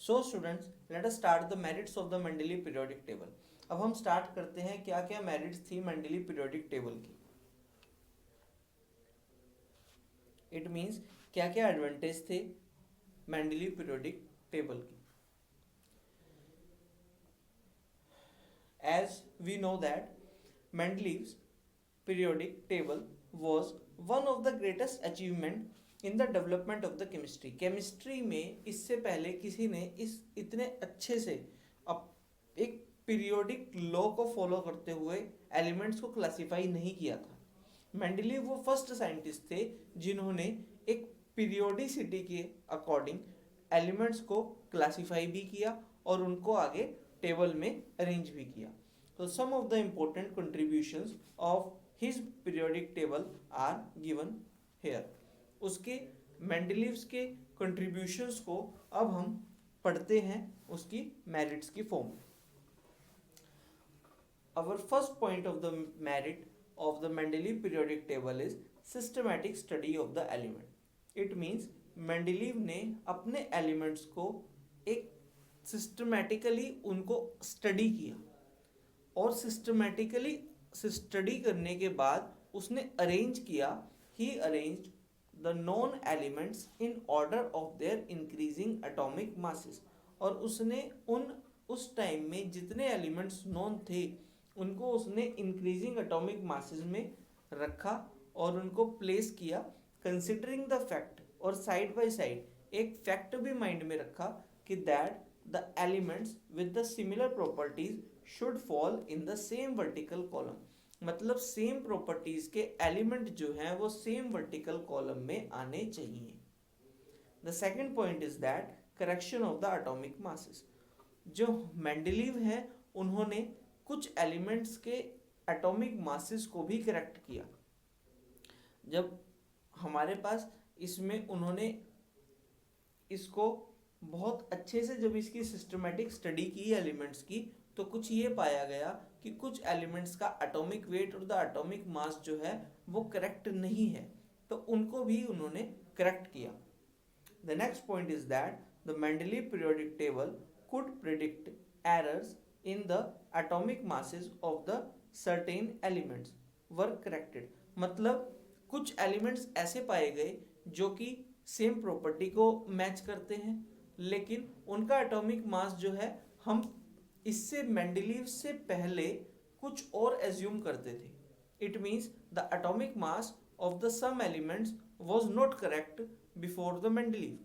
So students, let us start the merits of the Mendeleev periodic table. अब हम start करते हैं क्या क्या मेरिट्स थी मेंडलीव पीरियोडिक टेबल की। इट मीन्स क्या क्या एडवांटेज थे मेंडलीव पीरियोडिक टेबल की। As we know that Mendeleev's periodic table was one of the greatest achievement in the development of the chemistry. Chemistry में इससे पहले किसी ने इस इतने अच्छे से अब एक पीरियोडिक लॉ को फॉलो करते हुए एलिमेंट्स को क्लासिफाई नहीं किया था। मेंडलीव वो फर्स्ट साइंटिस्ट थे जिन्होंने एक पीरियोडिसिटी के अकॉर्डिंग एलिमेंट्स को क्लासिफाई भी किया और उनको आगे टेबल में अरेंज भी किया। So some of the important contributions of his periodic table are given here. उसके मेंडलीव्स के contributions को अब हम पढ़ते हैं उसकी merits की form। Our first point of the merit of the Mendeleev periodic table is systematic study of the element. It means Mendeleev ने अपने एलिमेंट्स को एक सिस्टमैटिकली उनको स्टडी किया और सिस्टमेटिकली स्टडी करने के बाद उसने अरेंज किया। He arranged the known elements in order of their increasing atomic masses. और उसने उस टाइम में जितने एलिमेंट्स नॉन थे उनको उसने इंक्रीजिंग एटॉमिक मासेस में रखा और उनको प्लेस किया कंसिडरिंग द फैक्ट। और साइड बाय साइड एक फैक्ट भी माइंड में रखा कि that the elements with the similar properties should fall in the same vertical column. मतलब सेम प्रॉपर्टीज के एलिमेंट जो हैं वो सेम वर्टिकल कॉलम में आने चाहिए। The second point is that correction of the atomic masses. जो मेंडलीव हैं उन्होंने कुछ एलिमेंट्स के एटॉमिक मासेस को भी करेक्ट किया। जब हमारे पास इसमें उन्होंने इसको बहुत अच्छे से जब इसकी सिस्टमेटिक स्टडी की एलिमेंट्स की तो कुछ ये पाया गया कि कुछ एलिमेंट्स का एटॉमिक वेट और द एटॉमिक मास जो है वो करेक्ट नहीं है, तो उनको भी उन्होंने करेक्ट किया। The next point is that the Mendeleev periodic table could predict errors in the atomic masses of the certain elements were corrected. मतलब कुछ एलिमेंट्स ऐसे पाए गए जो कि सेम प्रॉपर्टी को मैच करते हैं लेकिन उनका एटॉमिक मास जो है हम इससे मेंडलीव से पहले कुछ और एज्यूम करते थे। It means the atomic mass of the some elements was not correct before the Mendeleev.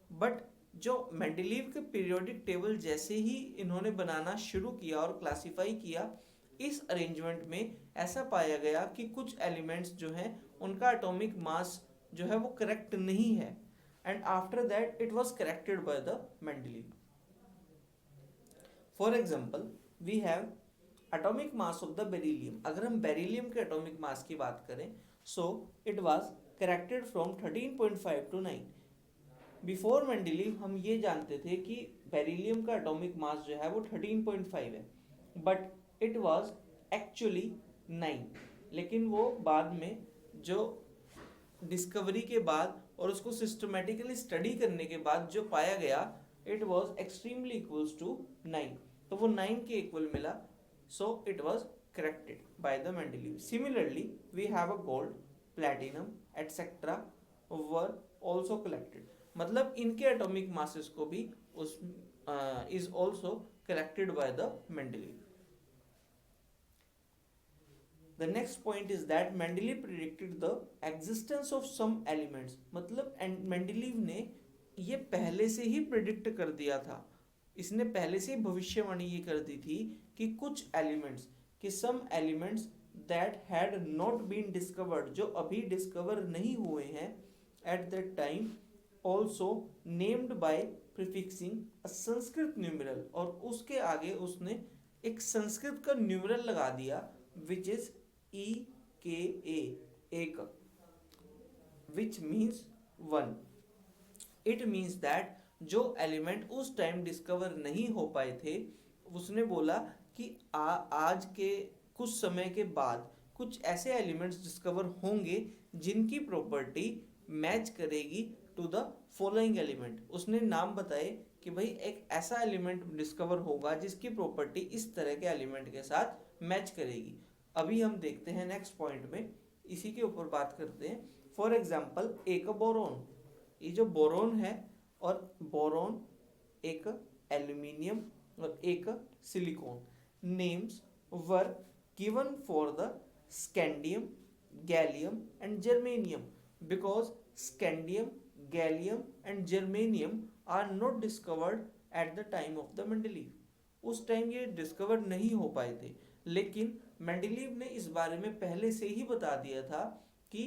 But जो मेंडलीव के पीरियोडिक टेबल जैसे ही इन्होंने बनाना शुरू किया और क्लासिफाई किया, इस अरेंजमेंट में ऐसा पाया गया कि कुछ एलिमेंट्स जो हैं उनका एटॉमिक मास जो है वो करेक्ट नहीं है and after that it was corrected by the Mendeleev. For example, we have atomic mass of the beryllium. अगर हम बेरिलियम के एटॉमिक मास की बात करें so it was corrected from 13.5 to 9. Before Mendeleev हम ये जानते थे कि बेरिलियम का एटॉमिक मास जो है वो 13.5 है बट इट वाज एक्चुअली 9। लेकिन वो बाद में जो डिस्कवरी के बाद और उसको सिस्टमेटिकली स्टडी करने के बाद जो पाया गया it was extremely equals to 9, तो वो 9 के इक्वल मिला। So it was corrected by the Mendeleev. Similarly we have a gold, platinum et cetera were also collected. मतलब इनके एटॉमिक मासेस को भी उस is also collected by the Mendeleev. The next point is that Mendeleev predicted the existence of some elements. मतलब Mendeleev ने ये पहले से ही प्रिडिक्ट कर दिया था, इसने पहले से ही भविष्यवाणी ये कर दी थी कि कुछ एलिमेंट्स कि some elements that had not been discovered, जो अभी डिस्कवर नहीं हुए हैं at that time, also named by prefixing a Sanskrit numeral. और उसके आगे उसने एक संस्कृत का न्यूमेरल लगा दिया विच इज EKA, एकक, which means 1. It means that जो एलिमेंट उस टाइम डिस्कवर नहीं हो पाए थे उसने बोला कि आज के कुछ समय के बाद कुछ ऐसे एलिमेंट्स डिस्कवर होंगे जिनकी प्रॉपर्टी मैच करेगी टू द फॉलोइंग एलिमेंट, उसने नाम बताए कि भाई एक ऐसा एलिमेंट डिस्कवर होगा जिसकी प्रॉपर्टी इस तरह के एलिमेंट के साथ मैच करेगी। अभी हम देखते हैं नेक्स्ट पॉइंट में, इसी के ऊपर बात करते हैं। फॉर एग्जाम्पल एक बोरोन, ये जो बोरोन है, और बोरोन एक एल्यूमिनियम और एक silicon, names were given for the scandium, gallium and germanium, because scandium, gallium and germanium are not discovered at the time of the Mendeleev. उस टाइम ये डिस्कवर नहीं हो पाए थे, लेकिन मेंडलीव ने इस बारे में पहले से ही बता दिया था कि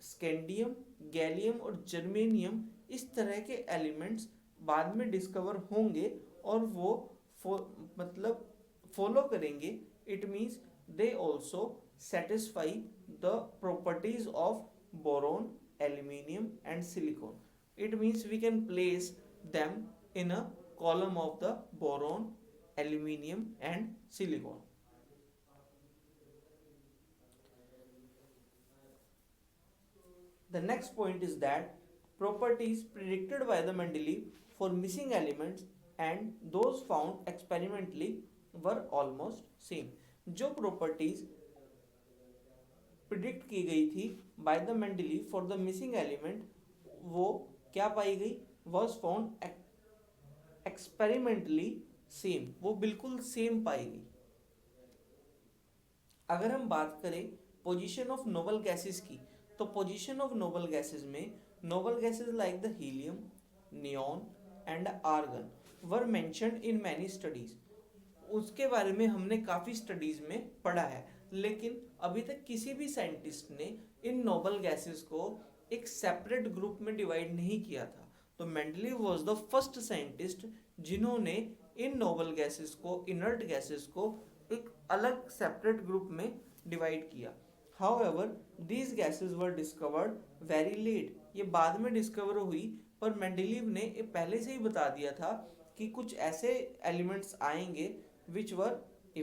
स्कैंडियम, गैलियम और जर्मेनियम इस तरह के एलिमेंट्स बाद में डिस्कवर होंगे और वो मतलब फॉलो करेंगे। It means they also satisfy the properties of boron, aluminium and silicon. It means we can place them in a column of the boron, aluminium and silicon. The next point is that properties predicted by the Mendeleev for missing elements and those found experimentally were almost same. जो properties predict की गई थी bye the Mendeleev for the missing element, वो क्या पाई गई, was found experimentally same, वो बिल्कुल same पाई गई। अगर हम बात करें पोजीशन ऑफ नोबल गैसेस की, तो पोजीशन ऑफ नोबल गैसेस में noble gases like the helium, neon and argon were mentioned in many studies. उसके बारे में हमने काफ़ी स्टडीज़ में पढ़ा है, लेकिन अभी तक किसी भी साइंटिस्ट ने इन नोबल गैसेस को एक सेपरेट ग्रुप में डिवाइड नहीं किया था। तो Mendeleev was the first scientist जिन्होंने इन नोबल गैसेस को, इनर्ट गैसेस को एक अलग सेपरेट ग्रुप में डिवाइड किया। However these gases were discovered very late, ये बाद में डिस्कवर हुई, पर मेंडलीव ने ये पहले से ही बता दिया था कि कुछ ऐसे एलिमेंट्स आएंगे which were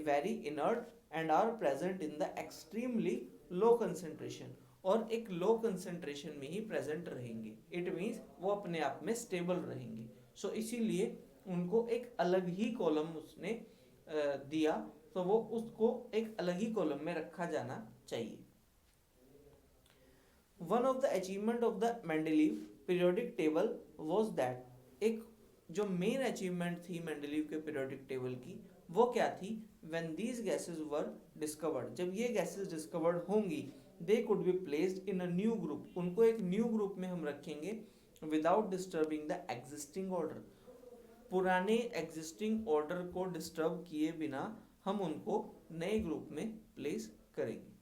very inert and are present in the extremely low concentration, और एक लो कंसेंट्रेशन में ही प्रेजेंट रहेंगे। इट मीन्स वो अपने आप में स्टेबल रहेंगे। सो इसीलिए उनको एक अलग ही कॉलम उसने दिया, तो वो उसको एक अलग ही कॉलम में रखा जाना चाहिए। One of the achievement of the Mendeleev periodic table was that, एक जो मेन अचीवमेंट थी मेंडलीव के पीरियोडिक टेबल की, वो क्या थी, when these gases were discovered, जब ये गैसेस डिस्कवर्ड होंगी, they could be placed in a new group, उनको एक न्यू ग्रुप में हम रखेंगे, without disturbing the existing order, पुराने एग्जिस्टिंग ऑर्डर को डिस्टर्ब किए बिना हम उनको नए ग्रुप में प्लेस करेंगे।